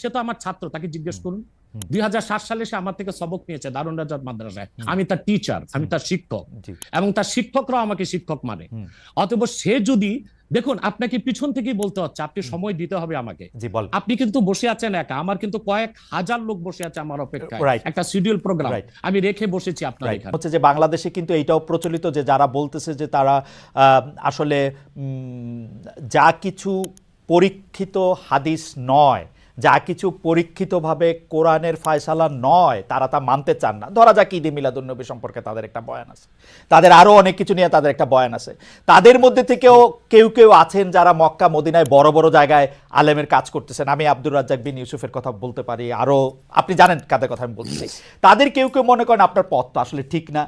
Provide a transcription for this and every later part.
সে তো আমার ছাত্র, তাকে জিজ্ঞেস করুন। 2007 সালে সে আমার থেকে সবক নিয়েছে দারুন রাজাত মাদ্রাসায়। আমি তার টিচার, আমি তার শিক্ষক, এবং তার শিক্ষকরাও আমাকে শিক্ষক মানে। অতএব সে যদি, দেখুন আপনাকে পিছন থেকেই বলতে হচ্ছে, আপনি সময় দিতে হবে আমাকে। আপনি কিন্তু বসে আছেন একা, আমার কিন্তু কয়েক হাজার লোক বসে আছে আমার অপেক্ষায়, একটা শিডিউল প্রোগ্রাম আমি রেখে বসেছি আপনার এখানে। হচ্ছে যে বাংলাদেশে কিন্তু এইটাও প্রচলিত যে যারা বলতেছে যে তারা আসলে যা কিছু পরীক্ষিত হাদিস নয়, যা কিছু পরীক্ষিতভাবে কোরআনের ফয়সালা নয়, তারা তা মানতে চান না। ধরা যাক ঈদে মিলাদুন্নবী সম্পর্কে তাদের একটা বয়ান আছে, তাদের আরও অনেক কিছু নিয়ে তাদের একটা বয়ান আছে। তাদের মধ্যে থেকেও কেউ কেউ আছেন যারা মক্কা মদিনায় বড় বড় জায়গায় আলেমের কাজ করতেছেন। আমি আব্দুর রাজ্জাক বিন ইউসুফের কথা বলতে পারি, আরও আপনি জানেন কাদের কথা আমি বলছি। তাদের কেউ কেউ মনে করেন আপনার পথ তো আসলে ঠিক না।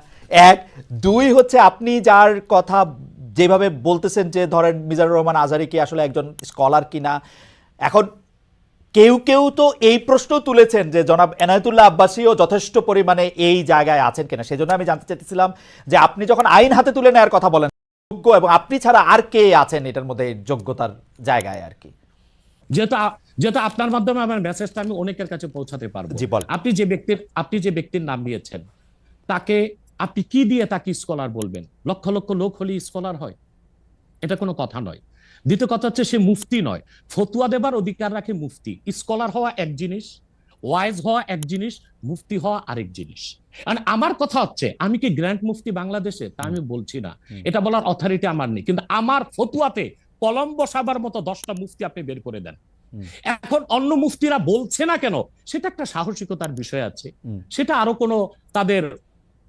এক, দুই হচ্ছে আপনি যার কথা যেভাবে বলতেছেন যে ধরেন মিজানুর রহমান আজহারী কি আসলে একজন স্কলার কিনা। এখন কেউ কেউ তো এই প্রশ্ন তুলেছেন যে জনাব এনায়েতুল্লাহ আব্বাসীও যথেষ্ট পরিমাণে এই জায়গায় আছেন কিনা। সেই জন্য আমি জানতে চাইতেছিলাম যে আপনি যখন আইন হাতে তুলে নেওয়ার কথা বলেন, যোগ্য এবং আপনি ছাড়া আর কে আছেন এটার মধ্যে যোগ্যতার জায়গায় আর কি। যেহেতু আপনার মাধ্যমে আমার মেসেজটা আমি অনেকের কাছে পৌঁছাতে পারবো। আপনি যে ব্যক্তির নাম নিয়েছেন, তাকে আপনি কি দিয়ে তাকে স্কলার বলবেন? লক্ষ লক্ষ লোক হলে স্কলার হয়? এটা কোনো কথা নয়। দ্বিতীয় কথা হচ্ছে, সে মুফতি নয়, ফতুয়া দেবার অধিকার রাখে মুফতি। স্কলার হওয়া এক জিনিস, ওয়াইজ হওয়া এক জিনিস, মুফতি হওয়া আরেক জিনিস। আমার কথা হচ্ছে, আমি কি গ্র্যান্ড মুফতি বাংলাদেশে তা আমি বলছি না, এটা বলার অথরিটি আমার নেই, কিন্তু আমার ফতুয়াতে কলম বসাবার মতো 10টা মুফতি আপনি বের করে দেন। এখন অন্য মুফতিরা বলছে না কেন, সেটা একটা সাহসিকতার বিষয় আছে, সেটা আরো কোনো তাদের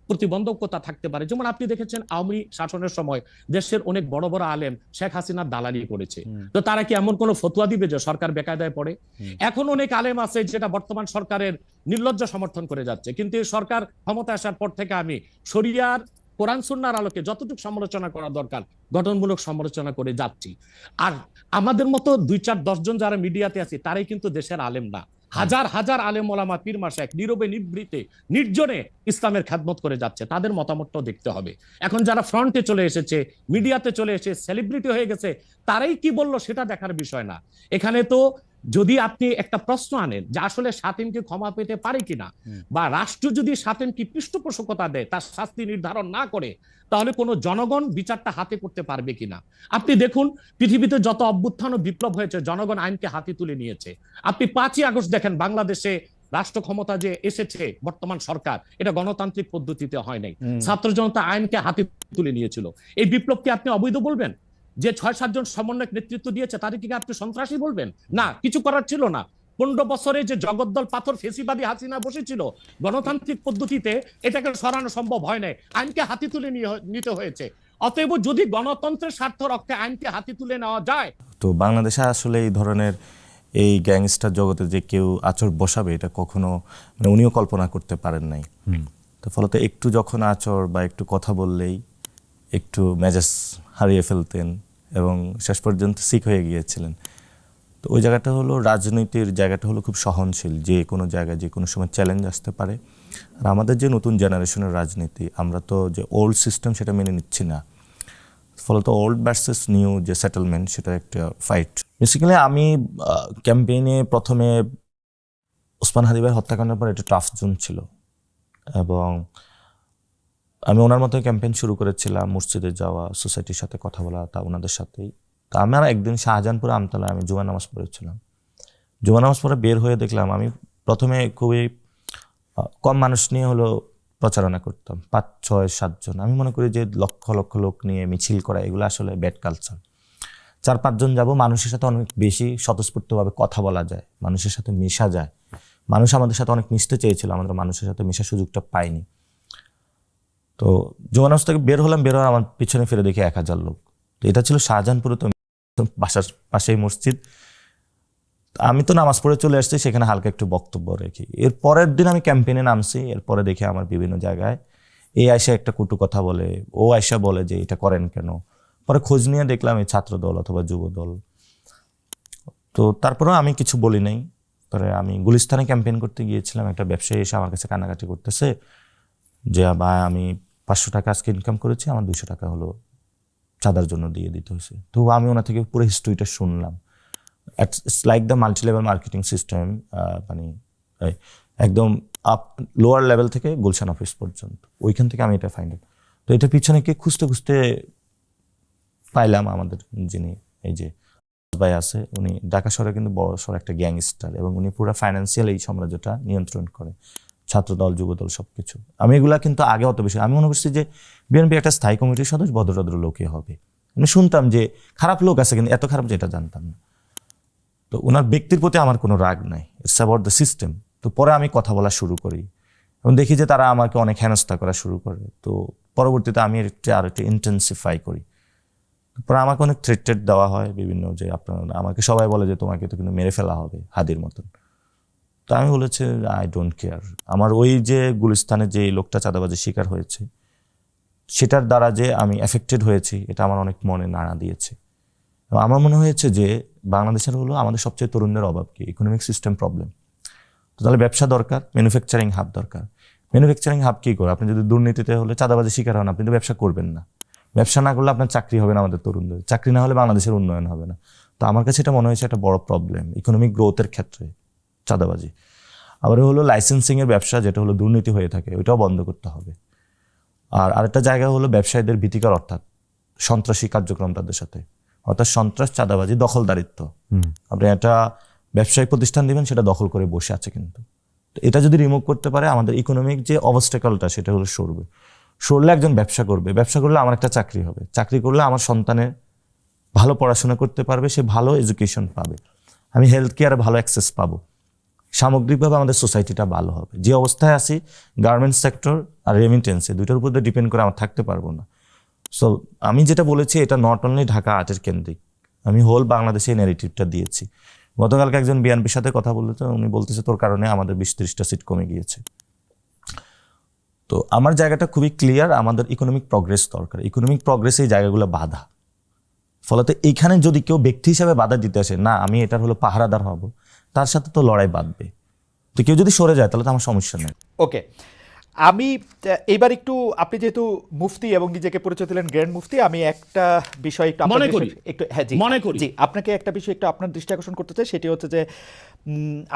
প্রতিবন্ধকতা থাকতে পারে। যেমন আপনি দেখেছেন আওয়ামী শাসনের সময় দেশের অনেক বড় বড় আলেম শেখ হাসিনার দালালি করেছে, তো তারা কি এমন কোন ফতোয়া দিবে যে সরকার বেকায়দায় পড়ে? এখন অনেক আলেম আছে যেটা বর্তমান সরকারের নির্লজ্জ সমর্থন করে যাচ্ছে, কিন্তু এই সরকার ক্ষমতা আসার পর থেকে আমি শরিয়ার কোরআন সুন্নাহর আলোকে যতটুকু সমালোচনা করা দরকার গঠনমূলক সমালোচনা করে যাচ্ছি। আর আমাদের মতো 2-4-10 জন যারা মিডিয়াতে আছে তারাই কিন্তু দেশের আলেম না। হাজার হাজার আলেম ওলামা পীর মাশায়েখ নীরবে নিভৃতে নির্জনে ইসলামের খেদমত করে যাচ্ছে, তাদের মতামতটাও দেখতে হবে। এখন যারা ফ্রন্টে চলে এসেছে, মিডিয়াতে চলে এসে সেলিব্রিটি হয়ে গেছে, তারাই কি বললো সেটা দেখার বিষয় না। এখানে তো যদি আপনি একটা প্রশ্ন আনেন যে আসলে শাতিমকে ক্ষমা পেতে পারে কিনা, বা রাষ্ট্র যদি শাতিমকে পৃষ্ঠপোষকতা দেয়, তার শাস্তি নির্ধারণ না করে, তাহলে কোনো জনগণ বিচারটা হাতে করতে পারবে কিনা। আপনি দেখুন পৃথিবীতে যত অভ্যুত্থান ও বিপ্লব হয়েছে, জনগণ আইনকে হাতে তুলে নিয়েছে। আপনি 5ই আগস্ট দেখেন, বাংলাদেশে রাষ্ট্র ক্ষমতা যে এসেছে বর্তমান সরকার, এটা গণতান্ত্রিক পদ্ধতিতে হয় নাই, ছাত্র জনতা আইনকে হাতে তুলে নিয়েছিল। এই বিপ্লবকে আপনি অবৈধ বলবেন? যে 6-7 জন সমন্বয়ক নেতৃত্ব দিয়েছে তাদেরকে কি আপনি সন্ত্রাসী বলবেন? না, কিছু করার ছিল না। 15 বছরে যে জগদ্দল পাথর ফেসিবাদী হাসিনা বসেছিল, গণতান্ত্রিক পদ্ধতিতে এটাকে সরানো সম্ভব হয় নাই, আইনকে হাতে তুলে নিতে হয়েছে। অতএব যদি গণতন্ত্রের স্বার্থ রক্ষে আইনকে হাতে তুলে নেওয়া যায়, তো বাংলাদেশে আসলে এই ধরনের এই গ্যাংস্টার জগতে যে কেউ আচর বসাবে, এটা কখনো মানে উনিও কল্পনা করতে পারেন নাই। তো ফলত একটু যখন আচর বা একটু কথা বললেই একটু মেজাজ হারিয়ে ফেলতেন এবং শেষ পর্যন্ত সিক হয়ে গিয়েছিলেন। তো ওই জায়গাটা হলো, রাজনীতির জায়গাটা হলো খুব সহনশীল, যে কোনো জায়গায় যে কোনো সময় চ্যালেঞ্জ আসতে পারে। আর আমাদের যে নতুন জেনারেশনের রাজনীতি, আমরা তো যে ওল্ড সিস্টেম সেটা মেনে নিচ্ছি না, ফলত ওল্ড ভার্সেস নিউ যে সেটেলমেন্ট, সেটা একটা ফাইট। বেসিক্যালি আমি ক্যাম্পেইনে প্রথমে ওসমান হাদি ভাই হত্যাকাণ্ডের পর একটা টাফ জোন ছিল, এবং আমি ওনার মতো ক্যাম্পেইন শুরু করেছিলাম, মসজিদে যাওয়া, সোসাইটির সাথে কথা বলা, তা ওনাদের সাথেই। তো আমার একদিন শাহজাহানপুরে আমতলায় আমি জুমা নামাজ পড়েছিলাম। জুমা নামাজ পড়ে বের হয়ে দেখলাম, আমি প্রথমে খুবই কম মানুষ নিয়ে হলো প্রচারণা করতাম, 5-6-7 জন। আমি মনে করি যে লক্ষ লক্ষ লোক নিয়ে মিছিল করা এগুলো আসলে ব্যাড কালচার। 4-5 জন যাব, মানুষের সাথে অনেক বেশি স্বতঃস্ফূর্তভাবে কথা বলা যায়, মানুষের সাথে মেশা যায়। মানুষ আমাদের সাথে অনেক মিশতে চেয়েছিল, আমাদের মানুষের সাথে মেশার সুযোগটা পাইনি। তো জুমা নামাজ থেকে বের হলাম, বের হওয়ার আমার পিছনে ফিরে দেখি 1000 লোক। তো এটা ছিল শাহজাহানপুরে, তো বাসার পাশেই মসজিদ। আমি তো নামাজ পড়ে চলে আসছি, সেখানে হালকা একটু বক্তব্য রেখি। এর পরের দিন আমি ক্যাম্পেইনে নামছি, এরপরে দেখি আমার বিভিন্ন জায়গায় এই আয়সা একটা কটু কথা বলে, ও আয়সা বলে যে এটা করেন কেন। পরে খোঁজ নিয়ে দেখলাম এই ছাত্র দল অথবা যুব দল। তো তারপরেও আমি কিছু বলি নাই। পরে আমি গুলিস্তানে ক্যাম্পেইন করতে গিয়েছিলাম, একটা ব্যবসায়ী এসে আমার কাছে কান্নাকাটি করতেছে যে বা আমি 500 টাকা আজকে ইনকাম করেছি, আমার 200 টাকা হলো চাঁদার জন্য দিয়ে দিতে হয়েছে। তো আমি ওনা থেকে পুরো হিস্ট্রিটা শুনলাম। It's like the multi level marketing system, মানে একদম আপ লোয়ার লেভেল থেকে গুলশান অফিস পর্যন্ত, ওইখান থেকে আমি এটা ফাইন্ড আউট। তো এটা পিছনে কি খুঁজতে খুঁজতে পাইলাম আমাদের যিনি এই যে ভাই আছে, উনি ঢাকা শহরে কিন্তু বড় সড় একটা গ্যাংস্টার, এবং উনি পুরো ফাইন্যান্সিয়াল এই সাম্রাজ্যটা নিয়ন্ত্রণ করে, ছাত্রদল যুবদল সবকিছু। আমি এগুলা কিন্তু আগে অত বেশি, আমি মনে করছি যে বিএনপি একটা স্থায়ী কমিটির সদস্য ভদ্র লোকই হবে। আমি শুনতাম যে খারাপ লোক আছে, কিন্তু এত খারাপ যে এটা জানতাম না। তো ওনার ব্যক্তির প্রতি আমার কোনো রাগ নাই, ইটস অ্যাবাউট দ্য সিস্টেম। তো পরে আমি কথা বলা শুরু করি এবং দেখি যে তারা আমাকে অনেক হেনস্থা করা শুরু করে। তো পরবর্তীতে আমি আর একটু ইন্টেন্সিফাই করি। পরে আমাকে অনেক থ্রেটেড দেওয়া হয় বিভিন্ন, যে আপনার আমাকে সবাই বলে যে তোমাকে তো কিন্তু মেরে ফেলা হবে হাদির মতন। তো আমি বলেছি আই ডোন্ট কেয়ার, আমার ওই যে গুলিস্তানে যে লোকটা চাঁদাবাজির শিকার হয়েছে সেটার দ্বারা যে আমি এফেক্টেড হয়েছি, এটা আমার অনেক মনে নাড়া দিয়েছে। এবং আমার মনে হয়েছে যে বাংলাদেশের হলো আমাদের সবচেয়ে তরুণদের অভাব কি, ইকোনমিক সিস্টেম প্রবলেম। তো তাহলে ব্যবসা দরকার, ম্যানুফ্যাকচারিং হাব দরকার। ম্যানুফ্যাকচারিং হাব কী করে? আপনি যদি দুর্নীতিতে হলে চাঁদাবাজি শিকার হন, আপনি তো ব্যবসা করবেন না। ব্যবসা না করলে আপনার চাকরি হবে না, আমাদের তরুণদের চাকরি না হলে বাংলাদেশের উন্নয়ন হবে না। তো আমার কাছে এটা মনে হয়েছে একটা বড় প্রবলেম ইকোনমিক গ্রোথের ক্ষেত্রে চাঁদাবাজি। আবার হলো লাইসেন্সিংয়ের ব্যবসা, যেটা হলো দুর্নীতি হয়ে থাকে, ওইটাও বন্ধ করতে হবে। আর আরেকটা জায়গা হলো ব্যবসায়ীদের ভীতিকর, অর্থাৎ সন্ত্রাসী কার্যক্রম তাদের সাথে, অর্থাৎ সন্ত্রাস, চাঁদাবাজি, দখলদারিত্ব। আপনি একটা ব্যবসায়িক প্রতিষ্ঠান দিবেন, সেটা দখল করে বসে আছে, কিন্তু এটা যদি রিমুভ করতে পারে আমাদের ইকোনমিক যে অবস্টেকলটা, সেটা হলো সরলে একজন ব্যবসা করবে, ব্যবসা করলে আমার একটা চাকরি হবে, চাকরি করলে আমার সন্তানের ভালো পড়াশোনা করতে পারবে, সে ভালো এডুকেশন পাবে, আমি হেলথ কেয়ারে ভালো অ্যাক্সেস পাবো, সামগ্রিকভাবে আমাদের সোসাইটিটা ভালো হবে। যে অবস্থায় আছি গার্মেন্টস সেক্টর আর রেমিটেন্সে, দুইটার উপর ডিপেন্ড করে আমার থাকতে পারবো না। সো আমি যেটা বলেছি এটা নট অনলি ঢাকা আর্টের কেন্দ্রিক, আমি হোল বাংলাদেশে ন্যারেটিভটা দিয়েছি। গতকালকে একজন বিএনপির সাথে কথা বলতে, উনি বলতেছে তোর কারণে আমাদের 20-30টা সিট কমে গিয়েছে। তো আমার জায়গাটা খুবই ক্লিয়ার, আমাদের ইকোনমিক প্রগ্রেস দরকার, ইকোনমিক প্রগ্রেসে এই জায়গাগুলো বাধা। ফলে এইখানে যদি কেউ ব্যক্তি হিসাবে বাধা দিতে আসে, না আমি এটার হলো পাহারাদার হব, তার সাথে তো লড়াই বাঁধবে। তো কেউ যদি সরে যায় তাহলে তো আমার সমস্যা নেই। ওকে, আমি এবার একটু, আপনি যেহেতু মুফতি এবং নিজেকে পরিচয় দিলেন গ্র্যান্ড মুফতি, আমি একটা বিষয় একটু আপনাকে একটা বিষয় একটু আপনার দৃষ্টি আকর্ষণ করতে চাই। সেটি হচ্ছে যে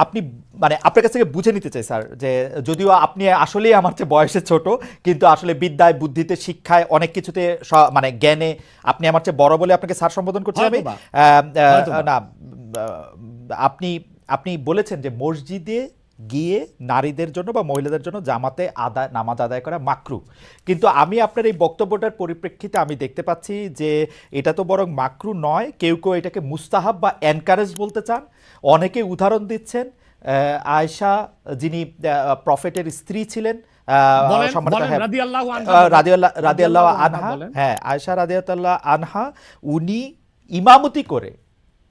আপনি মানে আপনার কাছ থেকে বুঝে নিতে চাই স্যার, যে যদিও আপনি আসলেই আমার চেয়ে বয়সে ছোট, কিন্তু আসলে বিদ্যায়, বুদ্ধিতে, শিক্ষায়, অনেক কিছুতে, মানে জ্ঞানে আপনি আমার চেয়ে বড় বলে আপনাকে স্যার সম্বোধন করছি আমি। না, আপনি বলেছেন যে মসজিদে গিয়ে নারীদের জন্য বা মহিলাদের জন্য জামাতে নামাজ আদায় করা মাকরু, কিন্তু আমি আপনার এই বক্তব্যটার পরিপ্রেক্ষিতে আমি দেখতে পাচ্ছি যে এটা তো বরং মাকরু নয়, কেউ কেউ এটাকে মুস্তাহাব বা এনকারেজ বলতে চান। অনেকে উদাহরণ দিচ্ছেন আয়েশা, যিনি প্রফেটের স্ত্রী ছিলেন, রাদিয়াল্লাহু আনহা, হ্যাঁ আয়েশা রাদিয়াল্লাহু আনহা, উনি ইমামতি করে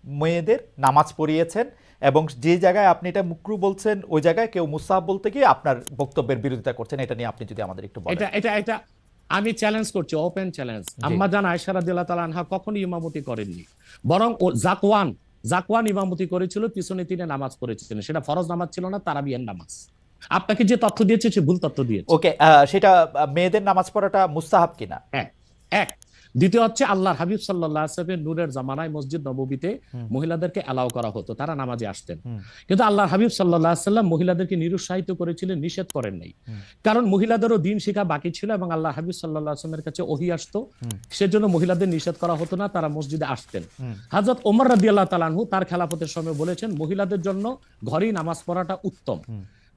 মেয়েদের নামাজ পড়িয়েছেন, এবং যে জায়গায় আপনি এটা মুকরু বলছেন ওই জায়গায় কেউ মুস্তাহাব বলতে গিয়ে আপনার বক্তব্যের বিরোধিতা করছেন। এটা নিয়ে আপনি যদি আমাদের একটু বলেন। এটা আমি চ্যালেঞ্জ করছি, ওপেন চ্যালেঞ্জ। আম্মা জান আয়েশা রাদিয়াল্লাহু তাআলা আনহা কখনো ইমামতি করেননি, বরং জাকওয়ান ইমামতি করেছিল, পিছনে তিনি নামাজ পড়েছিলেন। সেটা ফরজ নামাজ ছিল না, তারাবিয়ার নামাজ। আপনাকে যে তথ্য দিয়েছে সে ভুল তথ্য দিয়েছে। ওকে, সেটা মেয়েদের নামাজ পড়াটা মুস্তাহাব কিনা? এক। দ্বিতীয় হচ্ছে আল্লাহর হাবিব সাল্লাল্লাহু আলাইহি ওয়াসাল্লামের নূরের জামানায় মসজিদ নববীতে মহিলাদেরকে অ্যালাউ করা হতো, তারা নামাজে আসতেন। কিন্তু আল্লাহর হাবিব সাল্লাল্লাহু আলাইহি ওয়াসাল্লাম মহিলাদেরকে নিরুৎসাহিত করেছিলেন, নিষেধ করেন নাই। কারণ মহিলাদেরও দিন শেখা বাকি ছিল এবং আল্লাহর হাবিব সাল্লাল্লাহু আলাইহি ওয়াসাল্লামের কাছে ওহী আসতো, সেজন্য মহিলাদের নিষেধ করা হতো না, তারা মসজিদে আসতেন। হযরত ওমর রাদিয়াল্লাহু তাআলা আনহু তার খেলাফতের সময় বলেছেন মহিলাদের জন্য ঘরেই নামাজ পড়াটা উত্তম।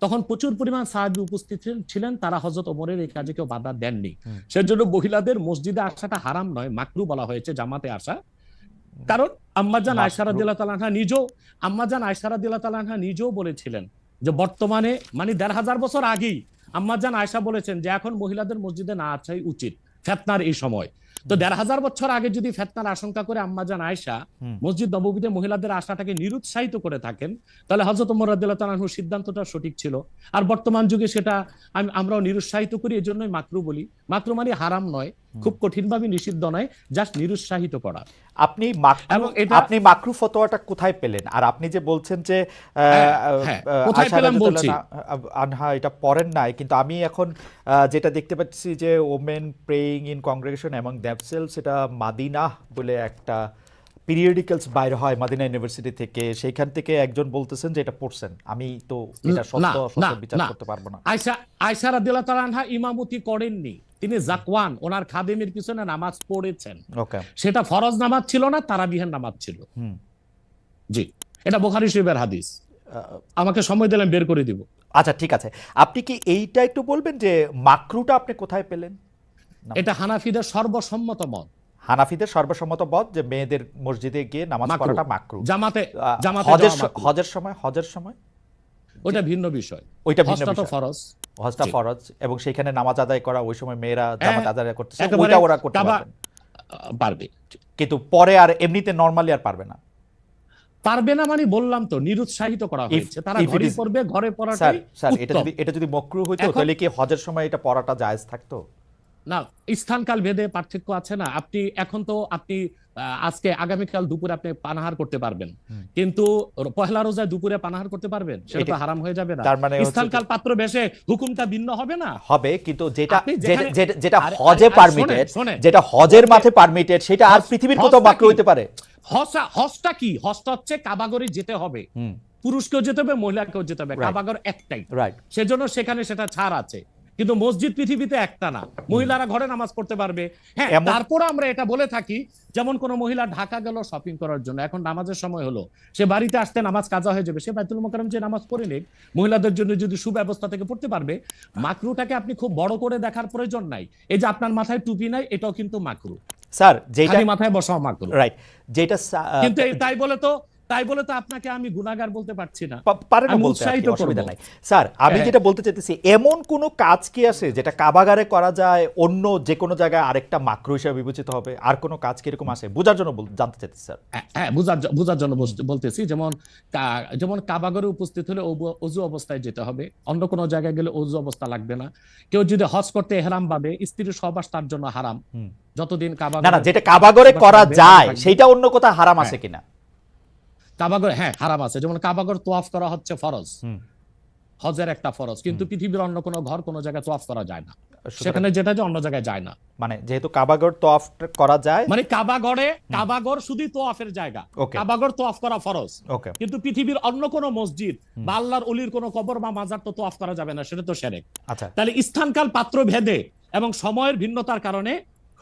তখন প্রচুর পরিমাণ সাহাবী উপস্থিত ছিলেন, তারা হযরত ওমরের এই কাজে কেউ বাধা দেননি। সেজন্য মহিলাদের মসজিদে আসাটা হারাম নয়, মাকরু বলা হয়েছে জামাতে আসা। কারণ আম্মাজান আয়েশা রাদিয়াল্লাহু তাআলা আনহা নিজেও বলেছিলেন যে বর্তমানে মানে ১৫০০ বছর আগেই আম্মাজান আয়েশা বলেছেন যে এখন মহিলাদের মসজিদে না আসাই উচিত ফিতনার এই সময়। তো ১৫০০ বছর আগে যদি ফিতনার আশঙ্কা করে আম্মাজান আয়েশা মসজিদ নববীতে মহিলাদের আসাটাকে নিরুৎসাহিত করে থাকেন, তাহলে হযরত ওমর রাদিয়াল্লাহু তাআলা আনহুর সিদ্ধান্তটা সঠিক ছিল। আর বর্তমান যুগে সেটা আমরাও নিরুৎসাহিত করি, এজন্যই মাকরু বলি। মাকরু মানে হারাম নয়, খুব কঠিনভাবে নিষিদ্ধ নয়, জাস্ট নিরুৎসাহিত করা। আপনি মাকরু ফতোয়াটা কোথায় পেলেন? আর আপনি যে বলছেন যে আয়েশা রাদিয়াল্লাহু আনহা এটা পড়েন নাই, কিন্তু আমি এখন যেটা দেখতে পাচ্ছি যে women praying in congregation among themselves, এটা মাদিনা বলে একটা পিরিয়ডিক্যালস বাইর হয় মদিনা ইউনিভার্সিটি থেকে, সেইখান থেকে একজন বলতেছেন যে এটা পড়ছেন, আমি তো এটা সত্য অসত্য বিচার করতে পারবো না। আয়েশা রাদিয়াল্লাহু তাআলা আনহা ইমামতি করেননি, তিনি জাকওয়ান ওনার খাদেমের পিছনে নামাজ পড়েছেন। ওকে, সেটা ফরজ নামাজ ছিল না, তারাবিহের নামাজ ছিল। জি, এটা বুখারী শরীফের হাদিস। আমাকে সময় দিলেন, বের করে দিব। আচ্ছা ঠিক আছে, আপনি কি এইটা একটু বলবেন যে মাকরুটা আপনি কোথায় পেলেন? এটা হানাফিদের সর্বসম্মত মত। হানাফিদের সর্বসম্মত মত যে মেয়েদের মসজিদে গিয়ে নামাজ পড়াটা মাকরু। জামাতে হজের সময় ওটা ভিন্ন বিষয়, ওইটা ভিন্ন হজটা তো বিষয়। ফরজ, হজটা ফরজ, এবং সেখানে নামাজ আদায় করা ওই সময় মেয়েরা হ্যাঁ, জামাত আদায় করতেছে, একেবারে ওইটা ওরা করতে পারবেন। পারবে, কিন্তু পরে আর এমনিতে নরমালি আর পারবে না। পারবে না মানে বললাম তো, নিরুৎসাহিত করা হয়েছে। তারা if it ঘরে is- পড়বে, ঘরে পড়াটাই স্যার উত্তম। এটা যদি মাকরু হইতো এখন- তাহলে কি হজের সময় এটা পড়াটা জায়েজ থাকতো? না, স্থানকাল ভেদে পার্থক্য আছে না। আপনি এখন তো আপনি আজকে আগামীকাল দুপুরে আপনি পানাহার করতে পারবেন, কিন্তু পহেলা রোজায় দুপুরে পানাহার করতে পারবেন? সেটা তো হারাম হয়ে যাবে না? তার মানে হচ্ছে স্থানকাল পাত্র বেশে হুকুমটা ভিন্ন হবে না? হবে, কিন্তু যেটা আপনি যেখানে- যেটা আরে, হজে আরে, পারমিটেড, শোনেন, যেটা হজের মাঠে পারমিটেড, সেটা আর পৃথিবীর কোথাও হজটা মাকরু কি? হইতে পারে? হজটা কি? হজটা হচ্ছে কাবাগরে যেতে হবে, পুরুষকেও যেতে হবে, মহিলাকেও যেতে হবে। Right. কাবাগর একটাই, রাইট। সেজন্য সেখানে সেটা ছাড় আছে। কিন্তু মসজিদ পৃথিবীতে একটা না, মহিলারা ঘরে নামাজ পড়তে পারবে। হ্যাঁ, তারপর আমরা এটা বলে থাকি, যেমন কোন মহিলা ঢাকা গেল শপিং করার জন্য, এখন নামাজের সময় হলো, সে বাড়িতে আসতে নামাজ কাজা হয়ে যাবে, সে বাইতুল মোকাররম যে নামাজ পড়ে নিক, মহিলাদের জন্য যদি সুব্যবস্থা থেকে পড়তে পারবে। মাকরুটাকে আপনি খুব বড় করে দেখার প্রয়োজন নাই। এই যে আপনার মাথায় টুপি নাই, এটাও কিন্তু মাকরু। স্যার যেটা খালি মাথায় বসাও মাকরু। রাইট, যেটা কিন্তু তাই বলে তো আপনাকে আমি গুনাহগার বলতে পারছি না, পারেন না আমি বলতে, উৎসাহিত অসুবিধা করব। নাই। স্যার আমি হ্যাঁ। যেটা বলতে চাইতেছি, এমন কোন কাজ কি আছে যেটা কাবাগারে করা যায়, অন্য যে কোনো জায়গায় আরেকটা মাকরু হিসেবে বিবেচিত হবে? আর কোন কাজ কি এরকম আছে? বোঝার জন্য জানতে চাইতেছি স্যার। হ্যাঁ, বুঝার জন্য বলতেছি। যেমন কাবাগরে উপস্থিত হলে অজু অবস্থায় যেতে হবে, অন্য কোনো জায়গায় গেলে অজু অবস্থা লাগবে না। কেউ যদি হজ করতে ইহরাম ভাবে, স্ত্রীর সহবাস তার জন্য হারাম যতদিন না না, যেটা কাবাগরে করা যায় সেটা অন্য কোথাও হারাম আছে কিনা? কাবাগর, হ্যাঁ হারাম আছে। যেমন কাবাগর তোয়াফ করা হচ্ছে ফরজ, হজের একটা ফরজ, কিন্তু পৃথিবীর অন্য কোনো ঘর কোনো জায়গায় তোয়াফ করা যায় না, সেখানে যেটা যে অন্য জায়গায় যায় না। মানে যেহেতু কাবাগর তোয়াফ করা যায়, মানে কাবাগর শুধুই তোয়াফের জায়গা, কাবাগর তোয়াফ করা ফরজ, কিন্তু পৃথিবীর অন্য কোনো মসজিদ বা আল্লাহর ওলির কোনো কবর বা মাজার তো তোয়াফ করা যাবে না, সেটা তো শিরক। আচ্ছা, তাহলে স্থানকাল পাত্র ভেদে এবং সময়ের ভিন্নতার কারণে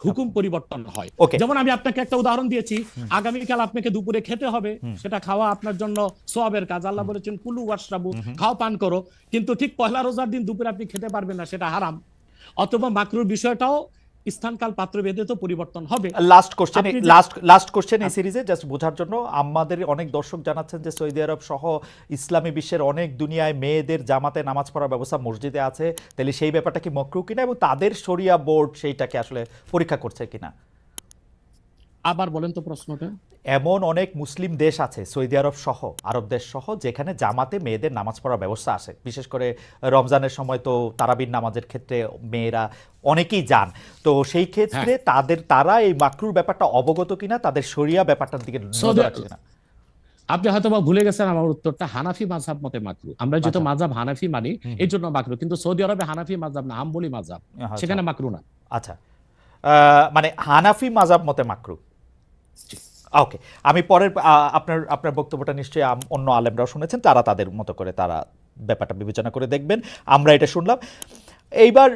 হুকুম পরিবর্তন হয়। যেমন আমি আপনাকে একটা উদাহরণ দিয়েছি, আগামীকাল আপনাকে দুপুরে খেতে হবে, সেটা খাওয়া আপনার জন্য সওয়াবের কাজ। আল্লাহ বলেছেন কুলু ওয়াশরাবু, খাও পান করো, কিন্তু ঠিক পহেলা রোজার দিন দুপুরে আপনি খেতে পারবেন না, সেটা হারাম। অথবা মাকরুর বিষয়টাও স্থানকাল পাত্র ভেদে তো পরিবর্তন হবে। লাস্ট কোশ্চেন এই সিরিজে জাস্ট বোঝার জন্য, আমাদের অনেক দর্শক জানাচ্ছেন যে সৌদি আরব সহ ইসলামী বিশ্বের অনেক দুনিয়ায় মেয়েদের জামাতে নামাজ পড়ার ব্যবস্থা মসজিদে আছে, তাহলে সেই ব্যাপারটা কি মাকরু কিনা, এবং তাদের শরিয়া বোর্ড সেইটাকে আসলে পরীক্ষা করছে কিনা? আবার বলেন তো প্রশ্নটা। এমন অনেক মুসলিম দেশ আছে সৌদি আরব সহ, আরব দেশ সহ, যেখানে জামাতে মেয়েদের নামাজ পড়ার ব্যবস্থা আছে। বিশেষ করে রমজানের সময় তো তারাবির নামাজের ক্ষেত্রে মেয়েরা অনেকেই যান, তো সেই ক্ষেত্রে তারা এই মাকরুর ব্যাপারটা অবগত কিনা, তাদের শরিয়া ব্যাপারটার দিকে নজর রাখছে কিনা? আপনি হয়তো বা ভুলে গেছেন আমার উত্তরটা। হানাফি মাযহাব মতে মাকরু, আমরা যেহেতু মাযহাব হানাফি মানি এই জন্য মাকরু, কিন্তু সৌদি আরবে হানাফি মাযহাব না, হাম্বলি মাযহাব, সেখানে মাকরু না। আচ্ছা, মানে হানাফি মাযহাব মতে মাকরু। ওকে, আমি পরের আপনার বক্তব্যটা নিশ্চয়ই অন্য আলেমরাও শুনেছেন, তারা তাদের মতো করে তারা ব্যাপারটা বিবেচনা করে দেখবেন। আমরা এটা শুনলাম। এইবার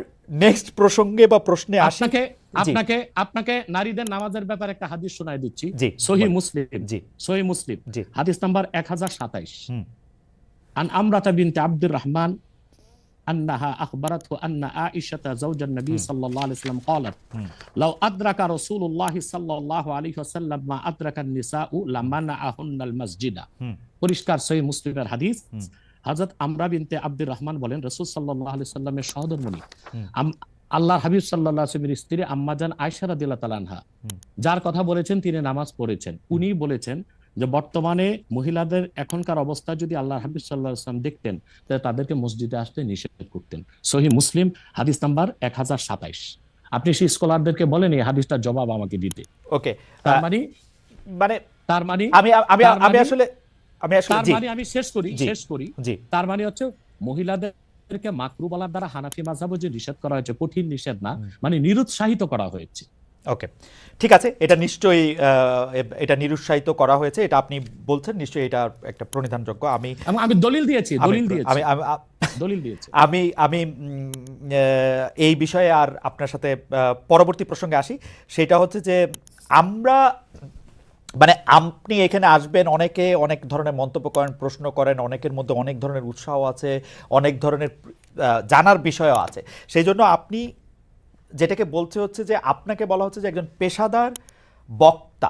নেক্সট প্রসঙ্গে বা প্রশ্নে আসি। আপনাকে নারীদের নামাজের ব্যাপারে একটা হাদিস শোনায় দিচ্ছি, সহিহ মুসলিম হাদিস নাম্বার 1027। আন আমরাতা বিনতে আব্দুর রহমান أنها أخبرته أن عائشة زوج النبي صلى الله عليه وسلم قالت لو أدرك رسول الله صلى الله عليه وسلم ما أدرك النساء لمنعهن المسجد। পরিষ্কার সহিহ মুসলিমের হাদিস। হযরত আমরা বিনতে আব্দুর রহমান বলেন, রাসূল সাল্লাল্লাহু আলাইহি সাল্লামের সহধর্মিণী আল্লাহর হাবিব সাল্লাল্লাহু আলাইহি ওয়াসাল্লামের স্ত্রী আম্মাজান আয়েশা রাদিয়াল্লাহু তাআলা আনহা, যার কথা বলেছেন তিনি নামাজ পড়েছেন, উনি বলেছেন যে বর্তমানে মহিলাদের এখনকার অবস্থা যদি আল্লাহর হাবিব সাল্লাল্লাহু আলাইহি ওয়াসাল্লাম দেখতেন তাহলে তাদেরকে মসজিদে আসতে নিষেধ করতেন। সহিহ মুসলিম হাদিস নাম্বার 1027। আপনি সেই স্কলারদেরকে বলেন এই হাদিসটার জবাব আমাকে দিতে। ওকে, তার মানে আমি শেষ করি। তার মানে হচ্ছে মহিলাদেরকে মাকরু বলার দ্বারা হানাফি মাযহাবে যে নিষেধ করা হয়েছে, কঠিন নিষেধ না, মানে নিরুৎসাহিত করা হয়েছে। ওকে, ঠিক আছে, এটা নিশ্চয়ই এটা নিরুৎসাহিত করা হয়েছে, এটা আপনি বলছেন, নিশ্চয়ই এটা একটা প্রণিধানযোগ্য। আমি আমি দলিল দিয়েছি, আমি দলিল দিয়েছি। আমি আমি এই বিষয়ে আর আপনার সাথে পরবর্তী প্রসঙ্গে আসি। সেটা হচ্ছে যে আমরা মানে আপনি এখানে আসবেন, অনেকে অনেক ধরনের মন্তব্য করেন, প্রশ্ন করেন, অনেকের মধ্যে অনেক ধরনের উৎসাহ আছে, অনেক ধরনের জানার বিষয়ও আছে। সেই জন্য আপনি যেটাকে বলছে হচ্ছে যে আপনাকে বলা হচ্ছে যে একজন পেশাদার বক্তা,